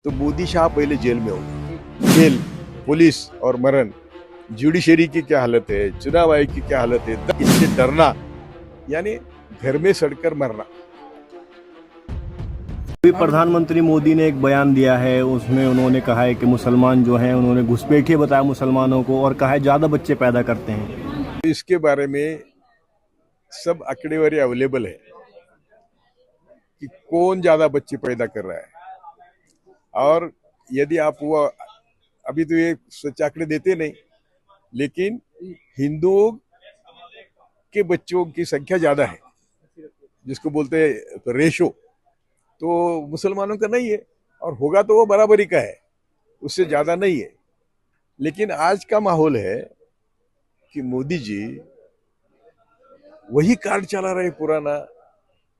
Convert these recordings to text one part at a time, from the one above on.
तो मोदी शाह पहले जेल में होगा। जेल, पुलिस और मरण, जुडिशरी की क्या हालत है, चुनाव आयोग की क्या हालत है, इससे डरना यानी घर में सड़कर मरना। अभी प्रधानमंत्री मोदी ने एक बयान दिया है, उसमें उन्होंने कहा है कि मुसलमान जो हैं उन्होंने घुसपैठिए बताया मुसलमानों को और कहा है ज़्यादा बच्चे पैदा करते हैं। तो इसके बारे में सब आंकड़ेवारी अवेलेबल है कि कौन ज्यादा बच्चे पैदा कर रहा है। और यदि आप वो अभी तो ये सच आंकड़े देते नहीं, लेकिन हिंदुओं के बच्चों की संख्या ज्यादा है, जिसको बोलते हैं रेशो, तो मुसलमानों का नहीं है। और होगा तो वो बराबरी का है, उससे ज्यादा नहीं है। लेकिन आज का माहौल है कि मोदी जी वही कार्ड चला रहे पुराना,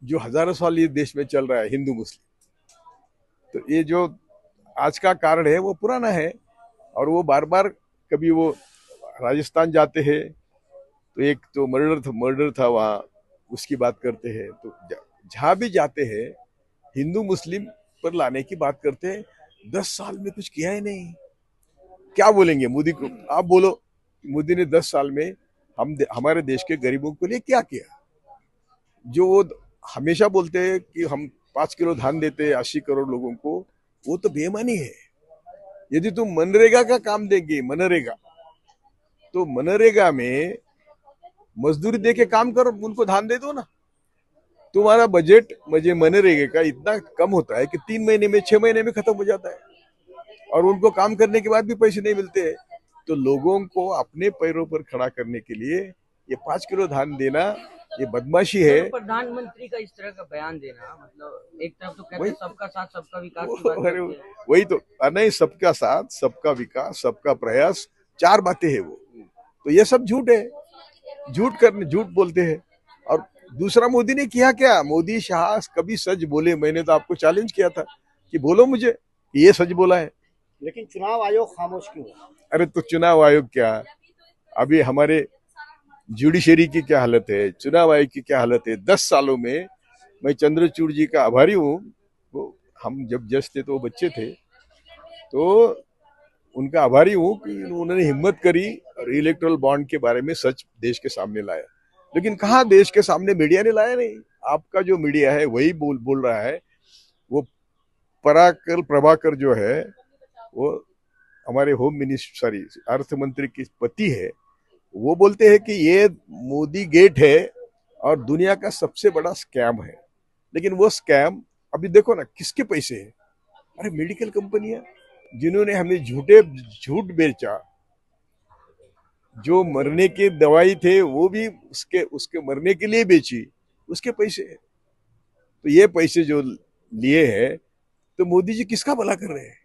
जो हजारों साल ये देश में चल रहा है, हिंदू मुस्लिम। तो ये जो आज का कारण है वो पुराना है। और वो बार बार, कभी वो राजस्थान जाते हैं तो एक तो मर्डर था वहाँ, उसकी बात करते हैं। तो जहां भी जाते हैं हिंदू मुस्लिम पर लाने की बात करते हैं। 10 साल में कुछ किया ही नहीं। क्या बोलेंगे मोदी को? आप बोलो, मोदी ने 10 साल में हमारे देश के गरीबों के लिए क्या किया? जो वो हमेशा बोलते हैं कि हम 5 किलो धान देते हैं 80 करोड़ लोगों को, वो तो बेईमानी है। यदि तुम मनरेगा का काम देंगे, मनरेगा, तो मनरेगा में मजदूरी दे के काम करो, उनको धान दे दो ना। तुम्हारा बजट मुझे मनरेगा का इतना कम होता है कि 3 महीने में 6 महीने में खत्म हो जाता है, और उनको काम करने के बाद भी पैसे नहीं मिलते हैं। तो लोगों को अपने पैरों पर खड़ा करने के लिए ये 5 किलो धान देना, ये बदमाशी है। प्रधानमंत्री का इस तरह का बयान देना, मतलब एक तरफ तो कहते वही हैं सबका साथ सबका विकास की बात अरे करते हैं। वही तो, नहीं, सबका साथ सबका विकास सबका प्रयास, 4 बातें हैं वो। तो ये सब झूठ है, झूठ बोलते हैं। और दूसरा, मोदी ने किया क्या? मोदी शाह कभी सच बोले? मैंने तो आपको चैलेंज किया था कि बोलो मुझे कि ये सच बोला है। लेकिन चुनाव आयोग खामोश क्यों है? अरे तो चुनाव आयोग क्या, अभी हमारे जुडिशरी की क्या हालत है, चुनाव आयोग की क्या हालत है। 10 सालों में मैं चंद्रचूड़ जी का आभारी हूँ। वो हम जब जज थे तो वो बच्चे थे, तो उनका आभारी हूँ कि उन्होंने हिम्मत करी और इलेक्ट्रल बॉन्ड के बारे में सच देश के सामने लाया। लेकिन कहाँ देश के सामने मीडिया ने लाया? नहीं। आपका जो मीडिया है वही बोल रहा है। वो पराकर प्रभाकर जो है, वो हमारे होम मिनिस्टर, सॉरी, अर्थ मंत्री की पति है, वो बोलते हैं कि ये मोदी गेट है और दुनिया का सबसे बड़ा स्कैम है। लेकिन वो स्कैम अभी देखो ना किसके पैसे है। अरे मेडिकल कंपनियां, जिन्होंने हमें झूठ बेचा, जो मरने की दवाई थे वो भी उसके उसके मरने के लिए बेची, उसके पैसे है। तो ये पैसे जो लिए हैं, तो मोदी जी किसका भला कर रहे हैं?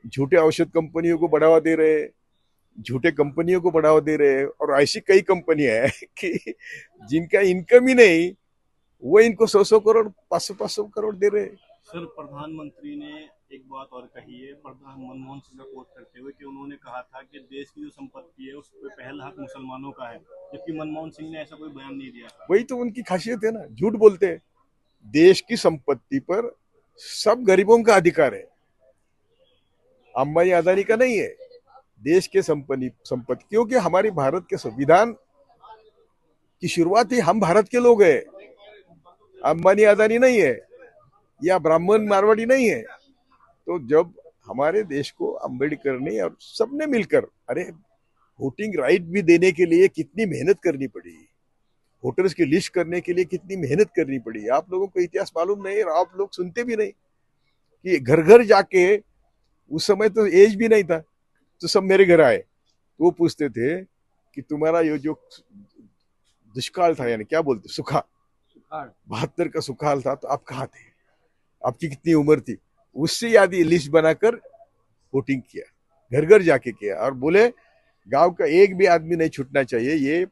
झूठे औषध कंपनियों को बढ़ावा दे रहे हैं, झूठे कंपनियों को बढ़ावा दे रहे हैं। और ऐसी कई कंपनियां हैं कि जिनका इनकम ही नहीं, वो इनको 100-100 करोड़ 500-500 करोड़ दे रहे हैं। सर, प्रधानमंत्री ने एक बात और कही है, प्रधान मनमोहन सिंह का कोट करते हुए, कि उन्होंने कहा था कि देश की जो संपत्ति है उस पर पहला हक मुसलमानों का है, जबकि मनमोहन सिंह ने ऐसा कोई बयान नहीं दिया था। वही तो उनकी खासियत है ना, झूठ बोलते हैं। देश की संपत्ति पर सब गरीबों का अधिकार है, अंबानी अदानी का नहीं है। देश के संपत्ति, क्योंकि हमारी भारत के संविधान की शुरुआत ही हम भारत के लोग हैं, अंबानी अदानी नहीं है, या ब्राह्मण मारवाड़ी नहीं है। तो जब हमारे देश को अम्बेडकर ने और सबने मिलकर, अरे वोटिंग राइट भी देने के लिए कितनी मेहनत करनी पड़ी, वोटर्स की लिस्ट करने के लिए कितनी मेहनत करनी पड़ी। आप लोगों को इतिहास मालूम नहीं, और आप लोग सुनते भी नहीं कि घर घर जाके, उस समय तो एज भी नहीं था, तो सब मेरे घर आए, तो वो पूछते थे कि तुम्हारा ये जो दुष्काल था, यानी क्या बोलते, सुखा, 72 का सुखाल था, तो आप कहाँ थे, आपकी कितनी उम्र थी? उससे याद ये लिस्ट बनाकर वोटिंग किया, घर घर जाके किया, और बोले गांव का एक भी आदमी नहीं छूटना चाहिए। ये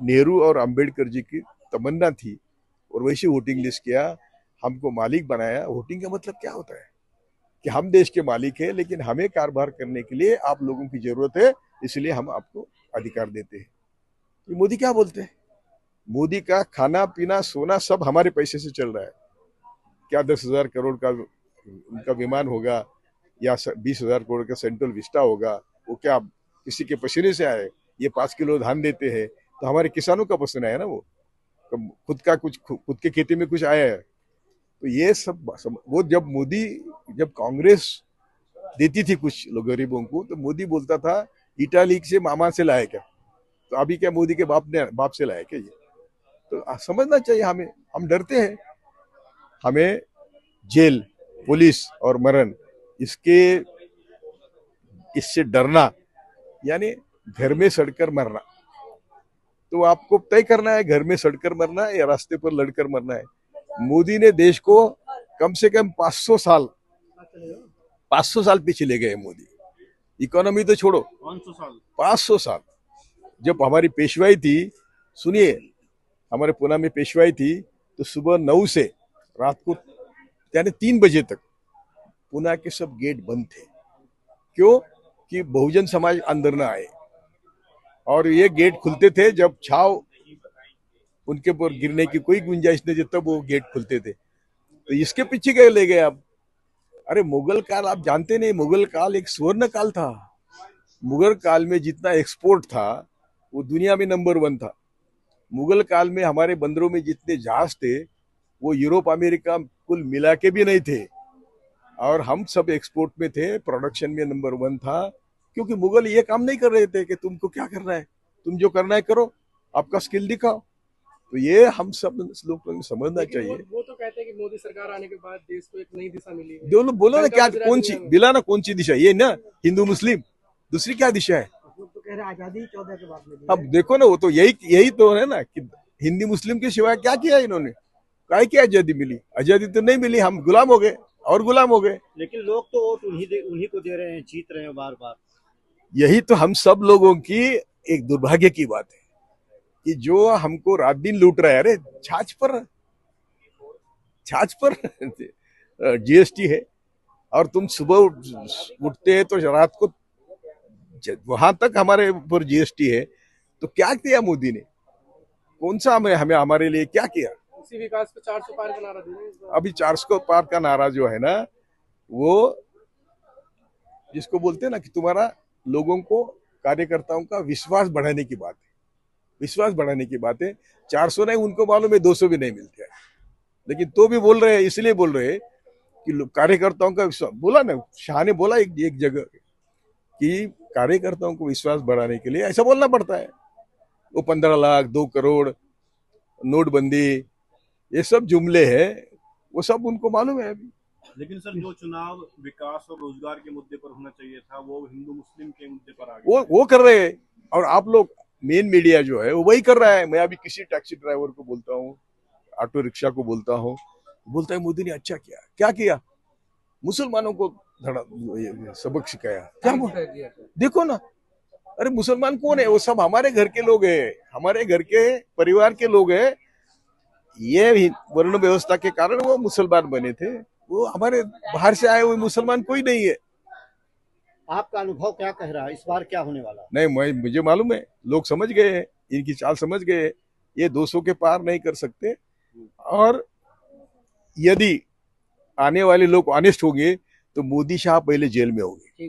नेहरू और अंबेडकर जी की तमन्ना थी, और वैसे वोटिंग लिस्ट किया, हमको मालिक बनाया। वोटिंग का मतलब क्या होता है कि हम देश के मालिक हैं, लेकिन हमें कारोबार करने के लिए आप लोगों की जरूरत है, इसलिए हम आपको अधिकार देते हैं। ये मोदी क्या बोलते हैं? मोदी का खाना पीना सोना सब हमारे पैसे से चल रहा है। क्या 10,000 करोड़ का उनका विमान होगा या 20,000 करोड़ का सेंट्रल विस्टा होगा, वो क्या किसी के पसीने से आए? ये 5 किलो धान देते हैं तो हमारे किसानों का पसीना है ना वो, तो खुद के खेती में कुछ आया है। तो ये वो जब कांग्रेस देती थी कुछ लोग गरीबों को, तो मोदी बोलता था इटाली से मामा से लाया क्या, तो अभी क्या मोदी के बाप से लाया क्या ये? तो समझना चाहिए हमें, हम डरते हैं, हमें जेल, पुलिस और मरण इससे डरना, यानी घर में सड़कर मरना। तो आपको तय करना है घर में सड़कर मरना है या रास्ते पर लड़कर मरना है। मोदी ने देश को कम से कम 500 साल पीछे ले गए मोदी। इकोनॉमी तो छोड़ो, 500 साल 500 साल। जब हमारी पेशवाई थी, सुनिए, हमारे पुणे में पेशवाई थी, तो सुबह 9 से रात को यानी 3 बजे तक पुणे के सब गेट बंद थे। क्यों? कि बहुजन समाज अंदर ना आए, और ये गेट खुलते थे जब छाव उनके ऊपर गिरने की कोई गुंजाइश नहीं थी, तब वो गेट खुलते थे। तो इसके पीछे गए ले गए आप। अरे मुगल काल आप जानते नहीं, मुगल काल एक स्वर्ण काल था। मुगल काल में जितना एक्सपोर्ट था वो दुनिया में नंबर 1 था। मुगल काल में हमारे बंदरों में जितने जहाज थे वो यूरोप अमेरिका कुल मिला के भी नहीं थे, और हम सब एक्सपोर्ट में थे, प्रोडक्शन में नंबर 1 था। क्योंकि मुगल ये काम नहीं कर रहे थे कि तुमको क्या करना है, तुम जो करना है करो, आपका स्किल दिखाओ। तो ये हम सब लोगों को समझना चाहिए। वो तो कहते हैं कि मोदी सरकार आने के बाद देश को एक नई दिशा मिली है। बोलो बोलो ना, क्या कौन सी बिला ना, कौन सी दिशा? ये ना हिंदू मुस्लिम, दूसरी क्या दिशा है? लोग तो कह रहे हैं आजादी 14 के बाद मिली अब देखो ना, वो तो यही तो है ना कि हिंदी मुस्लिम के सिवाय क्या किया इन्होंने? काय की आजादी मिली? आजादी तो नहीं मिली, हम गुलाम हो गए और गुलाम हो गए। लेकिन लोग तो वोट उन्हीं को दे रहे हैं, जीत रहे हैं बार बार। यही तो हम सब लोगों की एक दुर्भाग्य की बात है कि जो हमको रात दिन लूट रहा है। अरे छाछ पर जीएसटी है, और तुम सुबह उठते हैं तो रात को वहां तक हमारे ऊपर जीएसटी है। तो क्या किया मोदी ने? कौन सा हमें हमारे लिए क्या किया? इसी विकास पे 400 पार का नारा दिया। अभी 400 पार का नारा जो है ना, वो जिसको बोलते हैं ना कि तुम्हारा लोगों को, कार्यकर्ताओं का विश्वास बढ़ाने की बात है। विश्वास बढ़ाने की बात है। 400 नहीं, उनको मालूम है 200 भी नहीं मिलते हैं, लेकिन तो भी बोल रहे हैं। इसलिए बोल रहे हैं कि कार्यकर्ताओं का विश्वास, बोला ना शाह ने, बोला एक जगह कि कार्यकर्ताओं को विश्वास बढ़ाने के लिए ऐसा बोलना पड़ता है। वो 15 लाख 2 करोड़, नोटबंदी, ये सब जुमले हैं, वो सब उनको मालूम है अभी। लेकिन सर, जो चुनाव विकास और रोजगार के मुद्दे पर होना चाहिए था, वो हिंदू मुस्लिम के मुद्दे पर आ गया। वो कर रहे हैं, और आप लोग मेन मीडिया जो है वो वही कर रहा है। मैं अभी किसी टैक्सी ड्राइवर को बोलता हूँ, ऑटो रिक्शा को बोलता हूँ, बोलता है मोदी ने अच्छा किया। क्या किया? मुसलमानों को सबक सिखाया। क्या देखो ना, अरे मुसलमान कौन है? वो सब हमारे घर के लोग हैं, हमारे घर के परिवार के लोग हैं। ये वर्ण व्यवस्था के कारण वो मुसलमान बने थे। वो हमारे बाहर से आए हुए मुसलमान कोई नहीं है। आपका अनुभव क्या कह रहा है, इस बार क्या होने वाला है? नहीं, मुझे मालूम है, लोग समझ गए हैं, इनकी चाल समझ गए हैं। ये 200 के पार नहीं कर सकते, और यदि आने वाले लोग ऑनेस्ट होंगे तो मोदी शाह पहले जेल में होंगे।